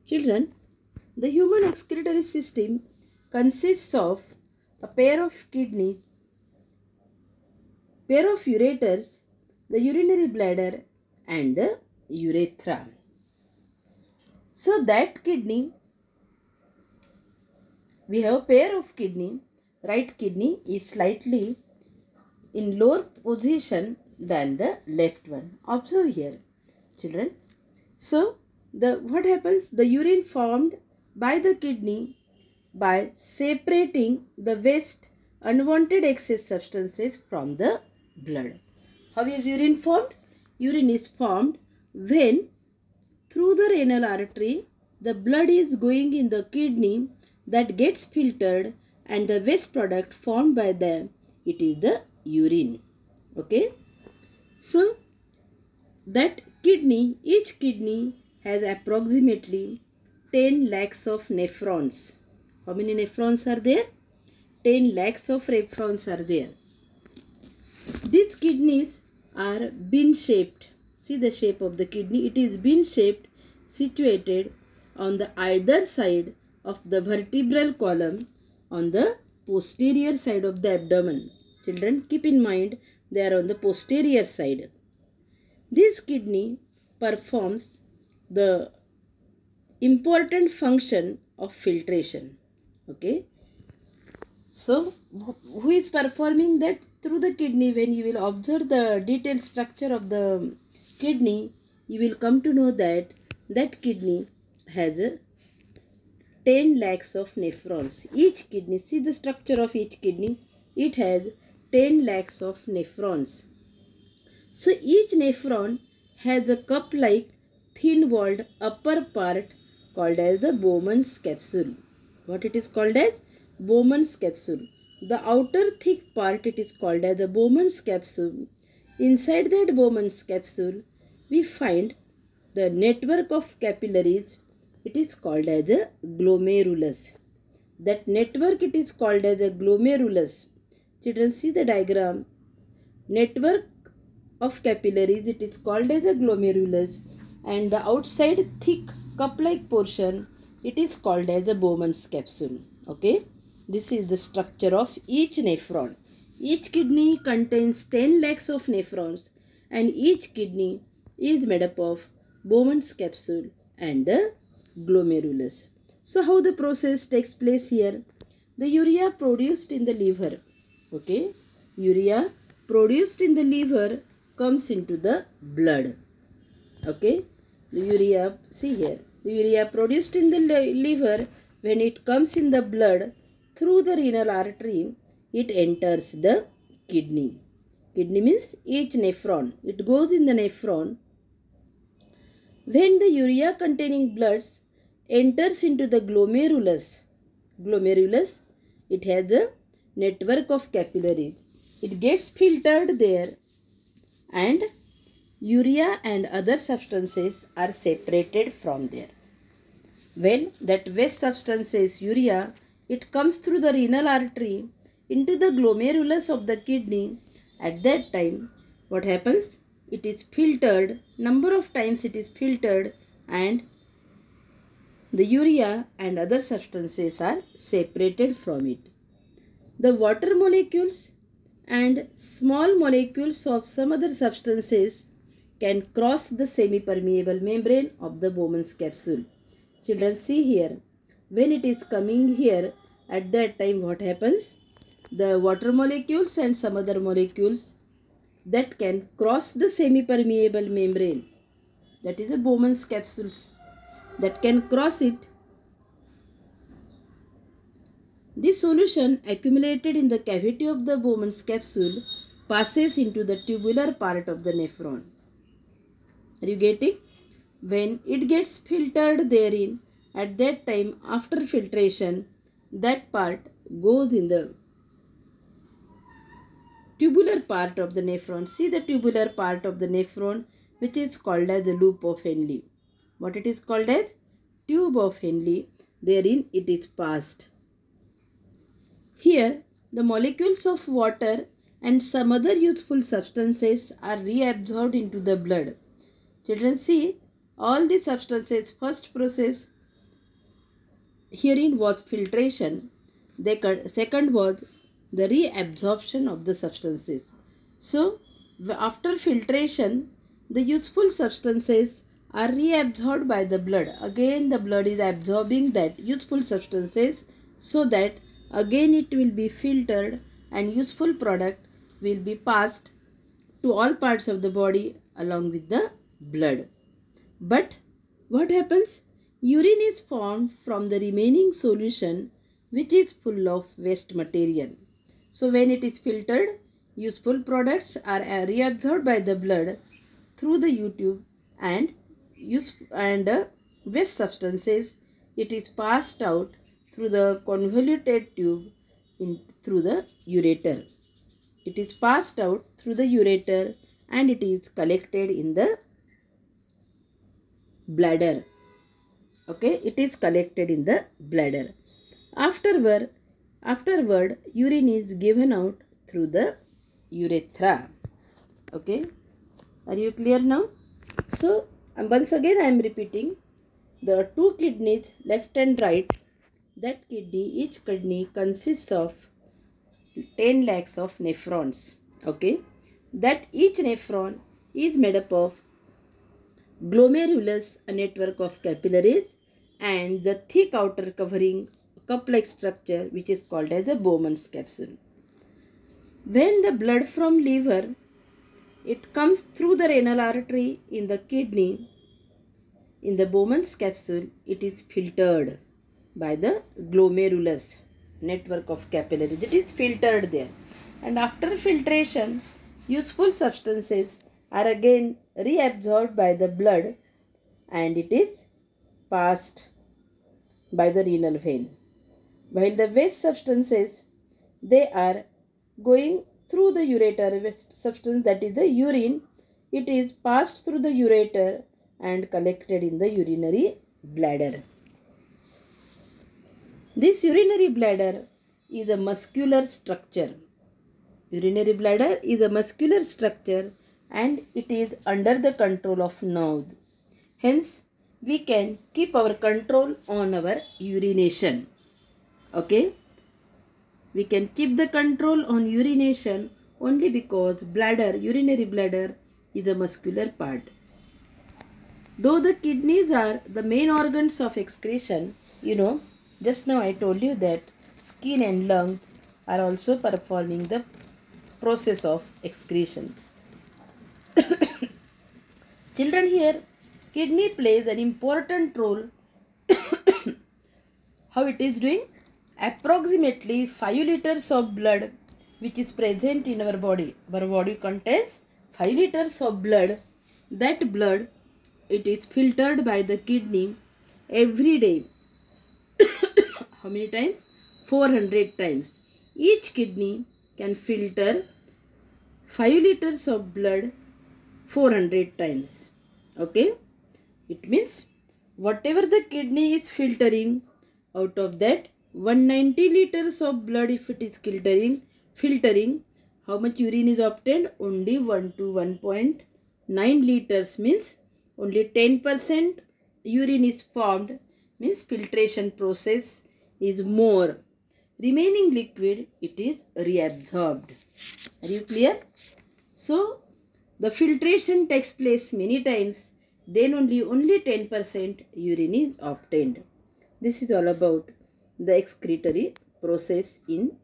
Children, the human excretory system consists of a pair of kidneys, pair of ureters, the urinary bladder and the urethra. So that kidney, we have a pair of kidney. Right kidney is slightly in lower position than the left one. Observe here, children. So what happens? The urine formed by the kidney by separating the waste unwanted excess substances from the blood. How is urine formed? Urine is formed when through the renal artery the blood is going in the kidney, that gets filtered, and the waste product formed by them, it is the urine. Okay. So that kidney, each kidney has approximately 10 lakhs of nephrons. How many nephrons are there? 10 lakhs of nephrons are there. These kidneys are bean shaped. See the shape of the kidney. It is bean shaped, situated on the either side of the vertebral column on the posterior side of the abdomen. Children, keep in mind they are on the posterior side. This kidney performs the important function of filtration. Okay. So, who is performing that? Through the kidney. When you will observe the detailed structure of the kidney, you will come to know that that kidney has 10 lakhs of nephrons. Each kidney, see the structure of each kidney, it has 10 lakhs of nephrons. So each nephron has a cup-like thin-walled upper part called as the Bowman's capsule. What it is called as? Bowman's capsule. The outer thick part, it is called as the Bowman's capsule. Inside that Bowman's capsule, we find the network of capillaries. It is called as a glomerulus. That network, it is called as a glomerulus. Children, see the diagram. Network of capillaries, it is called as a glomerulus, and the outside thick cup-like portion, it is called as a Bowman's capsule. Okay. This is the structure of each nephron. Each kidney contains 10 lakhs of nephrons, and each kidney is made up of Bowman's capsule and the glomerulus. So how the process takes place here? The urea produced in the liver. Okay. Urea produced in the liver comes into the blood. Okay. The urea, see here, the urea produced in the liver, when it comes in the blood through the renal artery, it enters the kidney. Kidney means each nephron. It goes in the nephron. When the urea containing bloods enters into the glomerulus, it has a network of capillaries. It gets filtered there, and urea and other substances are separated from there. When that waste substances, urea, it comes through the renal artery into the glomerulus of the kidney. At that time, what happens? It is filtered. Number of times it is filtered, and the urea and other substances are separated from it. The water molecules and small molecules of some other substances can cross the semi-permeable membrane of the Bowman's capsule. Children, see here. When it is coming here, at that time what happens? The water molecules and some other molecules that can cross the semi-permeable membrane, that is the Bowman's capsules, that can cross it. This solution accumulated in the cavity of the Bowman's capsule passes into the tubular part of the nephron. Are you getting? When it gets filtered therein, at that time after filtration, that part goes in the tubular part of the nephron. See the tubular part of the nephron, which is called as the loop of Henle. What it is called as? Tube of Henle. Therein it is passed. Here the molecules of water and some other useful substances are reabsorbed into the blood. Children, see all the substances, first process, herein was filtration. Second was the reabsorption of the substances. So after filtration, the useful substances are reabsorbed by the blood. Again the blood is absorbing that useful substances, so that again it will be filtered and useful product will be passed to all parts of the body along with the blood. But what happens? Urine is formed from the remaining solution, which is full of waste material. So when it is filtered, useful products are reabsorbed by the blood through the U-tube, and waste substances, it is passed out through the convoluted tube through the ureter. It is passed out through the ureter and it is collected in the bladder. Okay, it is collected in the bladder. Afterward, urine is given out through the urethra. Okay, are you clear now? So once again I am repeating, the two kidneys, left and right, that kidney, each kidney consists of 10 lakhs of nephrons. Okay, that each nephron is made up of glomerulus, a network of capillaries, and the thick outer covering cup-like structure which is called as the Bowman's capsule. When the blood from liver, it comes through the renal artery in the kidney, in the Bowman's capsule, it is filtered by the glomerulus, network of capillaries. It is filtered there, and after filtration, useful substances are again reabsorbed by the blood and it is passed by the renal vein. While the waste substances, they are going through the ureter, waste substance, that is the urine, it is passed through the ureter and collected in the urinary bladder. This urinary bladder is a muscular structure. Urinary bladder is a muscular structure and it is under the control of nerves. Hence, we can keep our control on our urination. Okay? We can keep the control on urination only because urinary bladder is a muscular part. Though the kidneys are the main organs of excretion, just now I told you that skin and lungs are also performing the process of excretion. Children, here kidney plays an important role. How it is doing? Approximately 5 liters of blood which is present in our body. Our body contains 5 liters of blood. That blood, it is filtered by the kidney every day. How many times? 400 times. Each kidney can filter 5 liters of blood 400 times. Okay? It means whatever the kidney is filtering, out of that 190 liters of blood, if it is filtering, how much urine is obtained? Only 1 to 1.9 liters, means only 10% urine is formed, means filtration process is more. Remaining liquid, it is reabsorbed. Are you clear? So the filtration takes place many times, then only 10% urine is obtained. This is all about the excretory process in